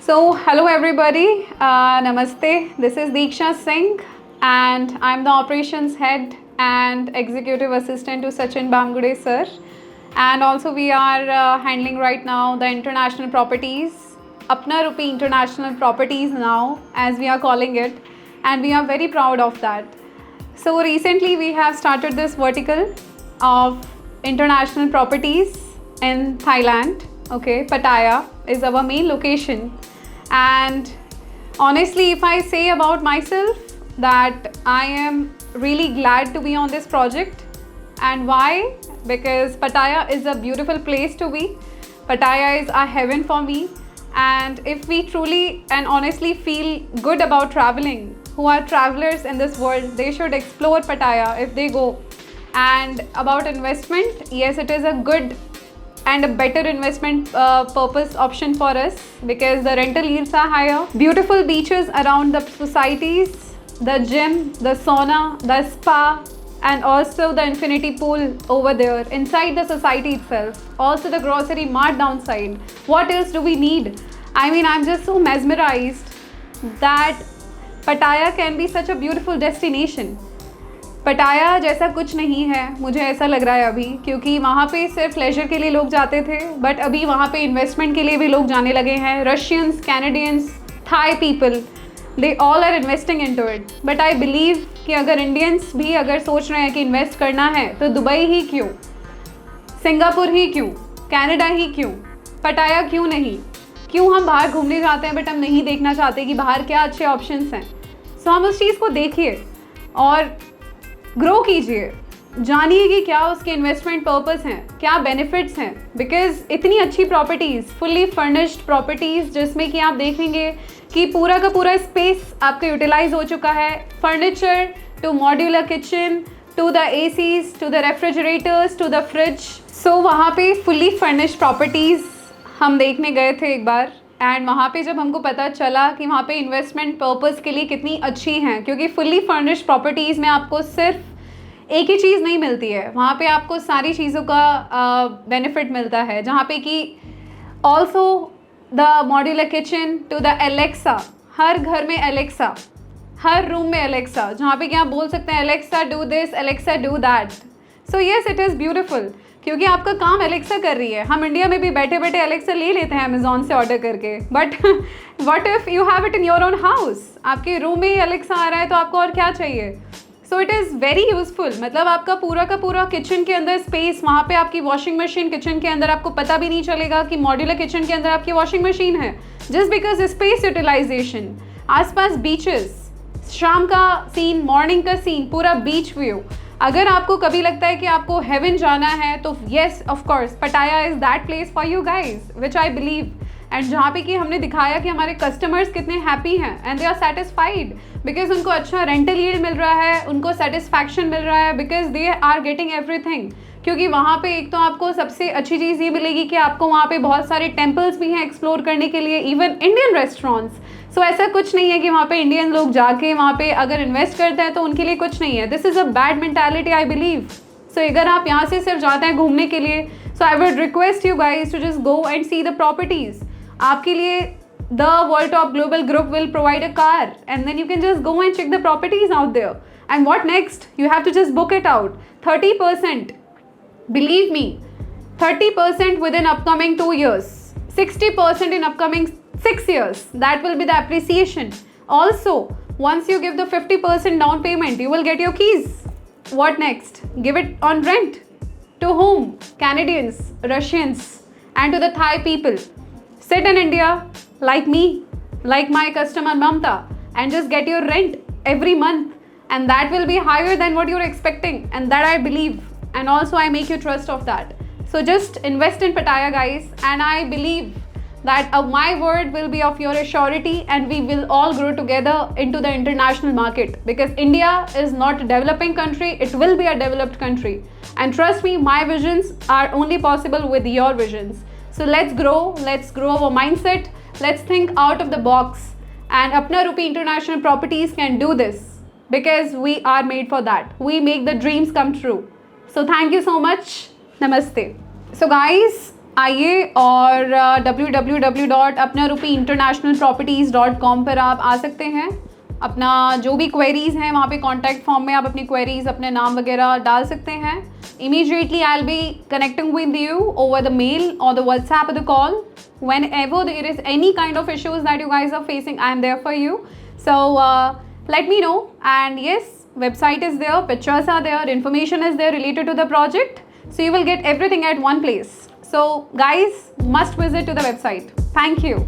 Hello everybody. Namaste. This is Deeksha Singh, and I'm the operations head and executive assistant to Sachin Bamgude sir. And also, we are handling right now the international properties, Apna Rupee International Properties now, as we are calling it, and we are very proud of that. So, recently we have started this vertical of international properties in Thailand. Okay, Pattaya is our main location, and honestly, if I say about myself, that I am really glad to be on this project. And why? Because Pattaya is a beautiful place to be. Pattaya is a heaven for me. And if we truly and honestly feel good about traveling, who are travelers in this world, they should explore Pattaya if they go. And about investment, yes, it is a good and a better investment purpose option for us because the rental yields are higher. Beautiful beaches around the societies, the gym, the sauna, the spa, and also the infinity pool over there inside the society itself. Also the grocery mart downside. What else do we need? I mean, I'm just so mesmerized that Pattaya can be such a beautiful destination. पटाया जैसा कुछ नहीं है, मुझे ऐसा लग रहा है अभी, क्योंकि वहाँ पे सिर्फ लेजर के लिए लोग जाते थे, बट अभी वहाँ पे इन्वेस्टमेंट के लिए भी लोग जाने लगे हैं. Russians, Canadians, Thai people, they all are investing into it. But I believe कि अगर इंडियंस भी अगर सोच रहे हैं कि इन्वेस्ट करना है तो दुबई ही क्यों, सिंगापुर ही क्यों, कनाडा ही क्यों, पटाया क्यों नहीं. क्यों हम बाहर घूमने जाते हैं बट हम नहीं देखना चाहते कि बाहर क्या अच्छे ऑप्शंस हैं. सो हम उस चीज़ को देखिए और ग्रो कीजिए, जानिए कि क्या उसके इन्वेस्टमेंट पर्पस हैं, क्या बेनिफिट्स हैं. बिकॉज इतनी अच्छी प्रॉपर्टीज़, फुल्ली फर्निश्ड प्रॉपर्टीज़, जिसमें कि आप देखेंगे कि पूरा का पूरा स्पेस आपका यूटिलाइज हो चुका है. Furniture to modular kitchen to the ACs to the refrigerators to the fridge. So वहाँ पे फुल्ली फर्निश्ड प्रॉपर्टीज़ हम देखने गए थे एक बार, एंड वहाँ पे जब हमको पता चला कि वहाँ पे इन्वेस्टमेंट पर्पस के लिए कितनी अच्छी हैं, क्योंकि फुल्ली फर्निश्ड प्रॉपर्टीज़ में आपको सिर्फ एक ही चीज़ नहीं मिलती है, वहाँ पे आपको सारी चीज़ों का बेनिफिट मिलता है. जहाँ पे कि also the modular kitchen to the Alexa, हर घर में एलेक्सा, हर रूम में एलेक्सा, जहाँ पे कि आप बोल सकते हैं Alexa do this, Alexa do that. So yes, it is beautiful, क्योंकि आपका काम एलेक्सा कर रही है. हम इंडिया में भी बैठे बैठे एलेक्सा ले लेते हैं अमेजोन से ऑर्डर करके, but what if you have it in your own house. आपके रूम में ही एलेक्सा आ रहा है तो आपको और क्या चाहिए. So it is very useful. मतलब आपका पूरा का पूरा किचन के अंदर स्पेस, वहाँ पे आपकी वॉशिंग मशीन किचन के अंदर, आपको पता भी नहीं चलेगा कि मॉड्यूलर किचन के अंदर आपकी वॉशिंग मशीन है, जस्ट बिकॉज स्पेस यूटिलाइजेशन. आसपास बीचेस, शाम का सीन, मॉर्निंग का सीन, पूरा बीच व्यू. अगर आपको कभी लगता है कि आपको हेवन जाना है तो येस ऑफ कोर्स पटाया is that place for you guys, which I believe. And जहाँ पे कि हमने दिखाया कि हमारे कस्टमर्स कितने हैप्पी हैं and they are satisfied because उनको अच्छा रेंटल यील्ड मिल रहा है, उनको सेटिस्फैक्शन मिल रहा है, because they are getting everything. क्योंकि वहाँ पे एक तो आपको सबसे अच्छी चीज़ ये मिलेगी कि आपको वहाँ पे बहुत सारे टेम्पल्स भी हैं एक्सप्लोर करने के लिए, इवन इंडियन रेस्टोरेंट्स. सो ऐसा कुछ नहीं है कि वहाँ पे इंडियन लोग जाके वहाँ पे अगर इन्वेस्ट करते हैं तो उनके लिए कुछ नहीं है. This is a bad mentality I believe. So अगर आप यहाँ से सिर्फ जाते हैं घूमने के लिए, so I would request you guys to just go and see the properties. आपके लिए the world top global group will provide a car and then you can just go and check the properties out there. And what next, you have to just book it out. 30%, believe me, 30% within upcoming 2 years, 60% in upcoming 6 years. That will be the appreciation. Also, once you give the 50% down payment, you will get your keys. What next? Give it on rent. To whom? Canadians, Russians, and to the Thai people. Sit in India like me, like my customer Mamta, and just get your rent every month, and that will be higher than what you're expecting, and that I believe. And also I make you trust of that. So just invest in Pattaya guys, and I believe that my word will be of your surety, and we will all grow together into the international market, because India is not a developing country, it will be a developed country. And trust me, my visions are only possible with your visions. So let's grow our mindset, let's think out of the box, and Apna Rupee International Properties can do this because we are made for that. We make the dreams come true. So thank you so much. Namaste. So guys, आइए और www.apnarupiinternationalproperties.com पर आप आ सकते हैं। अपना जो भी queries हैं वहाँ पे कॉन्टैक्ट फॉर्म में आप अपनी क्वेरीज़, अपने नाम वगैरह डाल सकते हैं। Immediately I'll be connecting with you over the mail or the WhatsApp or the call. Whenever there is any kind of issues that you guys are facing, I am there for you. So let me know. And yes, website is there, pictures are there, information is there related to the project. So you will get everything at one place. So guys, must visit to the website. Thank you.